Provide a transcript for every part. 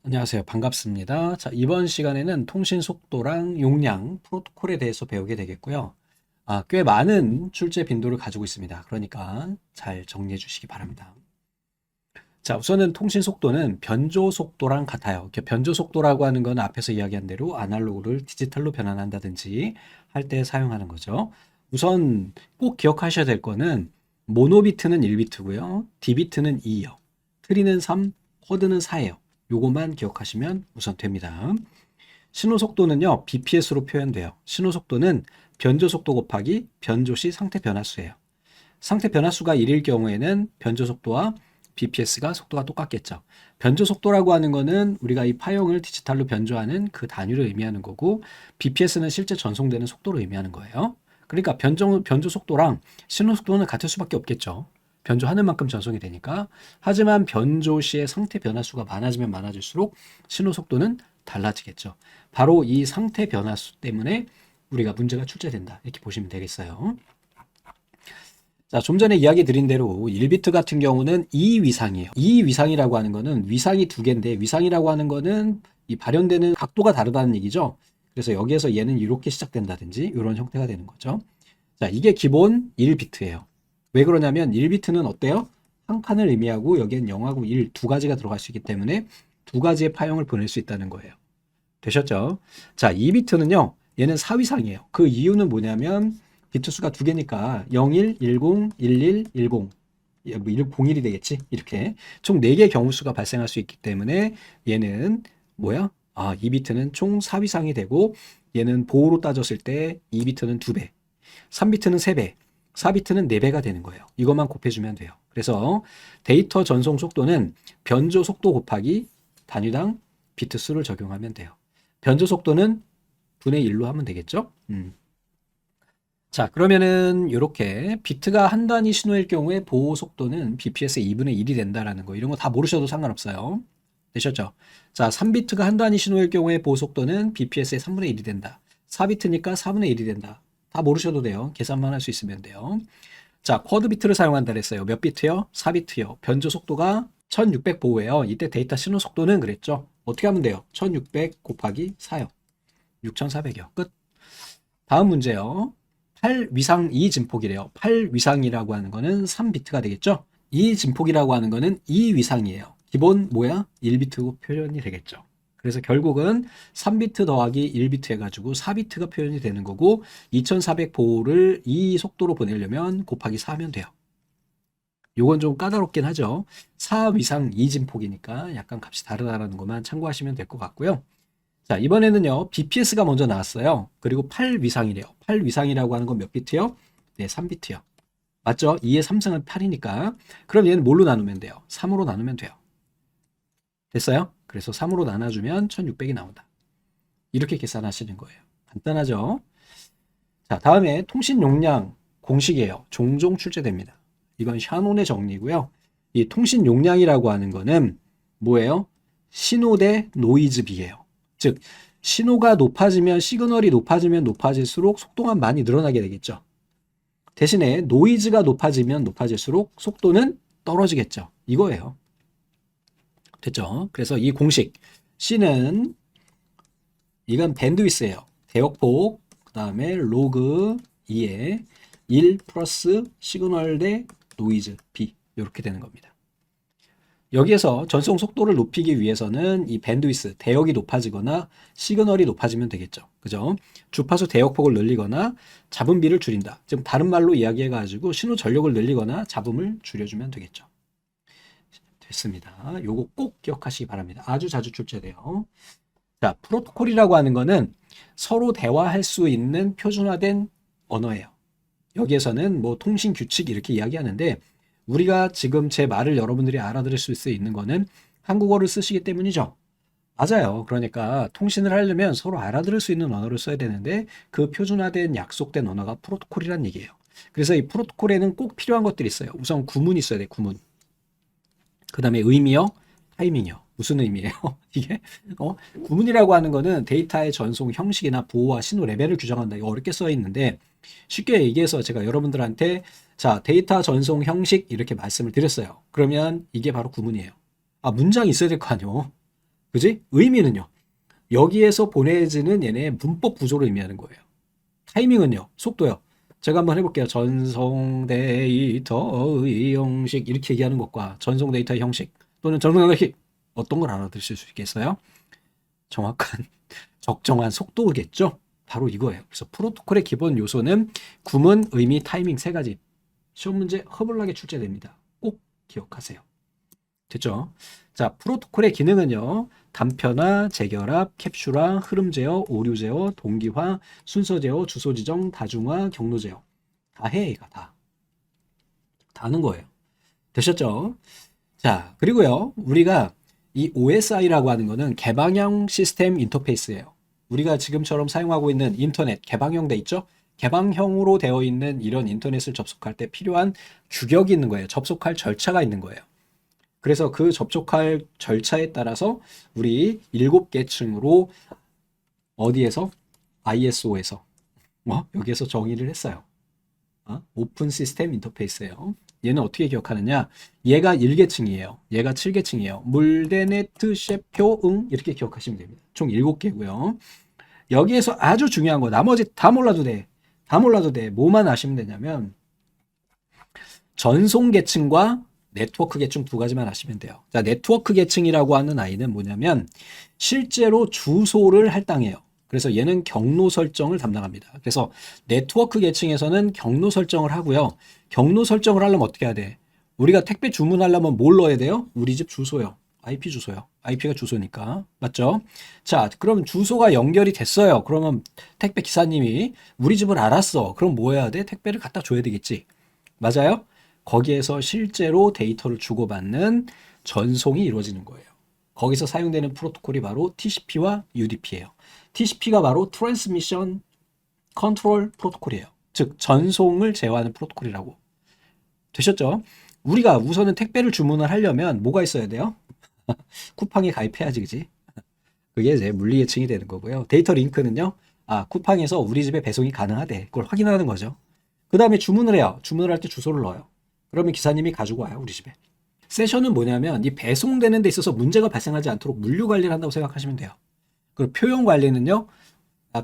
안녕하세요. 반갑습니다. 자, 이번 시간에는 통신 속도랑 용량, 프로토콜에 대해서 배우게 되겠고요. 꽤 많은 출제 빈도를 가지고 있습니다. 그러니까 잘 정리해 주시기 바랍니다. 자, 우선은 통신 속도는 변조 속도랑 같아요. 이렇게 변조 속도라고 하는 건 앞에서 이야기한 대로 아날로그를 디지털로 변환한다든지 할 때 사용하는 거죠. 우선 꼭 기억하셔야 될 거는 모노비트는 1비트고요. 디비트는 2요. 트리는 3, 쿼드는 4예요. 요것만 기억하시면 우선 됩니다. 신호 속도는요, bps로 표현돼요. 신호 속도는 변조 속도 곱하기 변조 시 상태 변화수예요. 상태 변화수가 1일 경우에는 변조 속도와 bps가 속도가 똑같겠죠. 변조 속도라고 하는 거는 우리가 이 파형을 디지털로 변조하는 그 단위를 의미하는 거고, bps는 실제 전송되는 속도를 의미하는 거예요. 그러니까 변조 속도랑 신호 속도는 같을 수밖에 없겠죠. 변조하는 만큼 전송이 되니까. 하지만 변조 시의 상태 변화수가 많아지면 많아질수록 신호 속도는 달라지겠죠. 바로 이 상태 변화수 때문에 우리가 문제가 출제된다. 이렇게 보시면 되겠어요. 자, 좀 전에 이야기 드린 대로 1비트 같은 경우는 2 위상이에요. 2 위상이라고 하는 거는 위상이 두 개인데, 위상이라고 하는 거는 이 발현되는 각도가 다르다는 얘기죠. 그래서 여기에서 얘는 이렇게 시작된다든지 이런 형태가 되는 거죠. 자, 이게 기본 1비트예요. 왜 그러냐면 1비트는 어때요? 한 칸을 의미하고 여기엔 0하고 1 두 가지가 들어갈 수 있기 때문에 두 가지의 파형을 보낼 수 있다는 거예요. 되셨죠? 자, 2비트는요. 얘는 4위상이에요. 그 이유는 뭐냐면 비트 수가 두 개니까 01, 10, 11, 10 뭐 01이 되겠지? 이렇게 총 4개의 경우 수가 발생할 수 있기 때문에 얘는 뭐야? 2비트는 총 4위상이 되고, 얘는 보호로 따졌을 때 2비트는 2배, 3비트는 3배, 4비트는 4배가 되는 거예요. 이것만 곱해주면 돼요. 그래서 데이터 전송 속도는 변조 속도 곱하기 단위당 비트 수를 적용하면 돼요. 변조 속도는 분의 1로 하면 되겠죠? 자, 그러면은 이렇게 비트가 한 단위 신호일 경우에 보호 속도는 bps의 2분의 1이 된다라는 거, 이런 거 다 모르셔도 상관없어요. 되셨죠? 자, 3비트가 한 단위 신호일 경우에 보호 속도는 bps의 3분의 1이 된다. 4비트니까 4분의 1이 된다. 다 모르셔도 돼요. 계산만 할 수 있으면 돼요. 자, 쿼드 비트를 사용한다 그랬어요. 몇 비트요? 4비트요. 변조 속도가 1600 보호예요. 이때 데이터 신호 속도는 그랬죠. 어떻게 하면 돼요? 1600 곱하기 4요. 6400이요. 끝. 다음 문제요. 8위상 2진폭이래요. 8위상이라고 하는 거는 3비트가 되겠죠? 2진폭이라고 하는 거는 2위상이에요. 기본 뭐야? 1비트 표현이 되겠죠. 그래서 결국은 3비트 더하기 1비트 해가지고 4비트가 표현이 되는 거고, 2400 보호를 이 속도로 보내려면 곱하기 4 하면 돼요. 요건 좀 까다롭긴 하죠. 4위상 2진폭이니까 약간 값이 다르다는 것만 참고하시면 될 것 같고요. 자, 이번에는요, bps가 먼저 나왔어요. 그리고 8위상이래요. 8위상이라고 하는 건 몇 비트요? 네, 3비트요. 맞죠? 2의 3승은 8이니까. 그럼 얘는 뭘로 나누면 돼요? 3으로 나누면 돼요. 됐어요? 그래서 3으로 나눠주면 1600이 나온다. 이렇게 계산하시는 거예요. 간단하죠? 자, 다음에 통신 용량 공식이에요. 종종 출제됩니다. 이건 샤논의 정리고요. 이 통신 용량이라고 하는 거는 뭐예요? 신호 대 노이즈 비예요. 즉, 신호가 높아지면, 시그널이 높아지면 높아질수록 속도가 많이 늘어나게 되겠죠. 대신에 노이즈가 높아지면 높아질수록 속도는 떨어지겠죠. 이거예요. 됐죠? 그래서 이 공식 C는, 이건 밴드위스예요. 대역폭, 그 다음에 로그 2에 1 플러스 시그널 대 노이즈 B, 이렇게 되는 겁니다. 여기에서 전송 속도를 높이기 위해서는 이 밴드위스, 대역이 높아지거나 시그널이 높아지면 되겠죠. 그죠? 주파수 대역폭을 늘리거나 잡음비를 줄인다. 즉 다른 말로 이야기해가지고 신호 전력을 늘리거나 잡음을 줄여주면 되겠죠. 됐습니다. 요거 꼭 기억하시기 바랍니다. 아주 자주 출제돼요. 자, 프로토콜이라고 하는 거는 서로 대화할 수 있는 표준화된 언어예요. 여기에서는 뭐 통신 규칙 이렇게 이야기하는데, 우리가 지금 제 말을 여러분들이 알아들을 수 있는 거는 한국어를 쓰시기 때문이죠. 맞아요. 그러니까 통신을 하려면 서로 알아들을 수 있는 언어를 써야 되는데, 그 표준화된 약속된 언어가 프로토콜이란 얘기예요. 그래서 이 프로토콜에는 꼭 필요한 것들이 있어요. 우선 구문이 있어야 돼, 구문. 그 다음에 의미요, 타이밍이요. 무슨 의미예요? 이게 구문이라고 하는 거는 데이터의 전송 형식이나 보호와 신호 레벨을 규정한다. 이거 어렵게 써 있는데, 쉽게 얘기해서 제가 여러분들한테 자, 데이터 전송 형식 이렇게 말씀을 드렸어요. 그러면 이게 바로 구문이에요. 문장이 있어야 될 거 아니에요. 그지? 의미는요. 여기에서 보내지는 얘네 문법 구조를 의미하는 거예요. 타이밍은요. 속도요. 제가 한번 해볼게요. 전송 데이터의 형식 이렇게 얘기하는 것과 전송 데이터의 형식 또는 전송 형식 어떤 걸 알아들으실 수 있겠어요? 정확한 적정한 속도겠죠? 바로 이거예요. 그래서 프로토콜의 기본 요소는 구문, 의미, 타이밍 세 가지. 시험 문제 허블나게 출제됩니다. 꼭 기억하세요. 됐죠? 자, 프로토콜의 기능은요. 단편화, 재결합, 캡슐화, 흐름 제어, 오류 제어, 동기화, 순서 제어, 주소 지정, 다중화, 경로 제어. 다 해, 얘가 다. 다 하는 거예요. 되셨죠? 자, 그리고요. 우리가 이 OSI라고 하는 거는 개방형 시스템 인터페이스예요. 우리가 지금처럼 사용하고 있는 인터넷 개방형 돼 있죠? 개방형으로 되어 있는 이런 인터넷을 접속할 때 필요한 규격이 있는 거예요. 접속할 절차가 있는 거예요. 그래서 그 접촉할 절차에 따라서 우리 7개 층으로 어디에서? ISO에서 여기에서 정의를 했어요. 오픈 시스템 인터페이스예요. 얘는 어떻게 기억하느냐? 얘가 1계층이에요. 얘가 7계층이에요. 물대네트, 셰표, 이렇게 기억하시면 됩니다. 총 7개고요. 여기에서 아주 중요한 거 나머지 다 몰라도 돼. 다 몰라도 돼. 뭐만 아시면 되냐면 전송 계층과 네트워크 계층 두 가지만 아시면 돼요. 자, 네트워크 계층이라고 하는 아이는 뭐냐면 실제로 주소를 할당해요. 그래서 얘는 경로 설정을 담당합니다. 그래서 네트워크 계층에서는 경로 설정을 하고요. 경로 설정을 하려면 어떻게 해야 돼? 우리가 택배 주문하려면 뭘 넣어야 돼요? 우리 집 주소요. IP 주소요. IP가 주소니까. 맞죠? 자, 그럼 주소가 연결이 됐어요. 그러면 택배 기사님이 우리 집을 알았어. 그럼 뭐 해야 돼? 택배를 갖다 줘야 되겠지. 맞아요? 거기에서 실제로 데이터를 주고받는 전송이 이루어지는 거예요. 거기서 사용되는 프로토콜이 바로 TCP와 UDP예요. TCP가 바로 Transmission Control 프로토콜이에요. 즉 전송을 제어하는 프로토콜이라고. 되셨죠? 우리가 우선은 택배를 주문을 하려면 뭐가 있어야 돼요? 쿠팡에 가입해야지, 그지? 그게 이제 물리계층이 되는 거고요. 데이터 링크는요. 쿠팡에서 우리 집에 배송이 가능하대. 그걸 확인하는 거죠. 그 다음에 주문을 해요. 주문을 할 때 주소를 넣어요. 그러면 기사님이 가지고 와요, 우리 집에. 세션은 뭐냐면 이 배송되는 데 있어서 문제가 발생하지 않도록 물류 관리를 한다고 생각하시면 돼요. 그리고 표현 관리는요.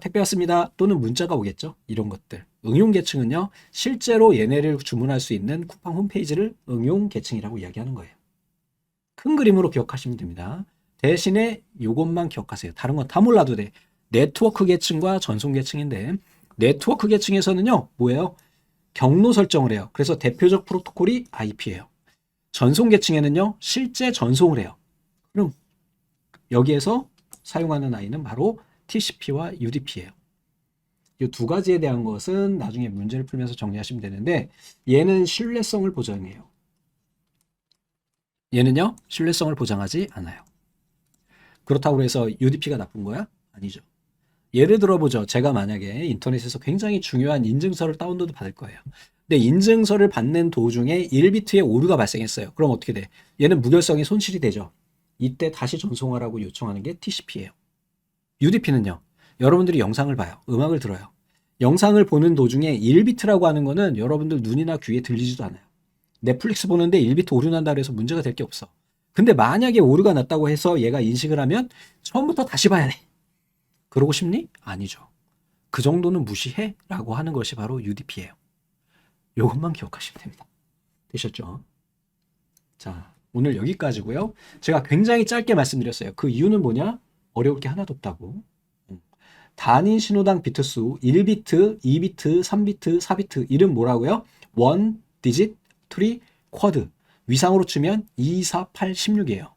택배 왔습니다. 또는 문자가 오겠죠. 이런 것들. 응용 계층은요. 실제로 얘네를 주문할 수 있는 쿠팡 홈페이지를 응용 계층이라고 이야기하는 거예요. 큰 그림으로 기억하시면 됩니다. 대신에 이것만 기억하세요. 다른 건 다 몰라도 돼. 네트워크 계층과 전송 계층인데 네트워크 계층에서는요. 뭐예요? 경로 설정을 해요. 그래서 대표적 프로토콜이 IP예요. 전송 계층에는요. 실제 전송을 해요. 그럼 여기에서 사용하는 아이는 바로 TCP와 UDP예요. 이 두 가지에 대한 것은 나중에 문제를 풀면서 정리하시면 되는데 얘는 신뢰성을 보장해요. 얘는요. 신뢰성을 보장하지 않아요. 그렇다고 해서 UDP가 나쁜 거야? 아니죠. 예를 들어보죠. 제가 만약에 인터넷에서 굉장히 중요한 인증서를 다운로드 받을 거예요. 근데 인증서를 받는 도중에 1비트의 오류가 발생했어요. 그럼 어떻게 돼? 얘는 무결성이 손실이 되죠. 이때 다시 전송하라고 요청하는 게 TCP예요. UDP는요. 여러분들이 영상을 봐요. 음악을 들어요. 영상을 보는 도중에 1비트라고 하는 거는 여러분들 눈이나 귀에 들리지도 않아요. 넷플릭스 보는데 1비트 오류 난다 그래서 문제가 될 게 없어. 근데 만약에 오류가 났다고 해서 얘가 인식을 하면 처음부터 다시 봐야 돼. 그러고 싶니? 아니죠. 그 정도는 무시해? 라고 하는 것이 바로 UDP예요. 이것만 기억하시면 됩니다. 되셨죠? 자, 오늘 여기까지고요. 제가 굉장히 짧게 말씀드렸어요. 그 이유는 뭐냐? 어려울 게 하나도 없다고. 단위 신호당 비트 수 1비트, 2비트, 3비트, 4비트 이름 뭐라고요? 1, digit, 3, quad. 위상으로 치면 2, 4, 8, 16이에요.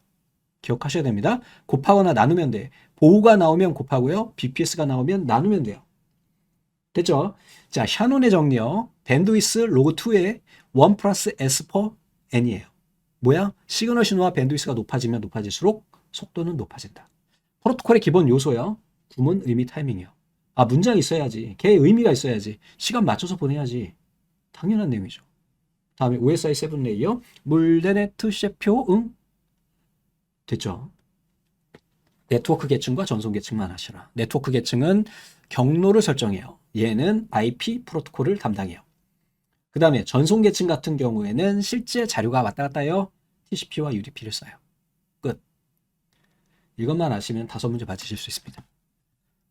기억하셔야 됩니다. 곱하거나 나누면 돼. 보호가 나오면 곱하고요. BPS가 나오면 나누면 돼요. 됐죠? 자, 샤논의 정리요. 밴드위스 로그 2의 1 플러스 S per N이에요. 뭐야? 시그널 신호와 밴드위스가 높아지면 높아질수록 속도는 높아진다. 프로토콜의 기본 요소요. 구문, 의미, 타이밍이요. 문장이 있어야지. 걔 의미가 있어야지. 시간 맞춰서 보내야지. 당연한 내용이죠. 다음에 OSI 7레이어, 물대네트 셰표, 됐죠? 네트워크 계층과 전송 계층만 하시라. 네트워크 계층은 경로를 설정해요. 얘는 IP 프로토콜을 담당해요. 그 다음에 전송 계층 같은 경우에는 실제 자료가 왔다 갔다 해요. TCP와 UDP를 써요. 끝. 이것만 아시면 5문제 맞히실 수 있습니다.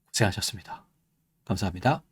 고생하셨습니다. 감사합니다.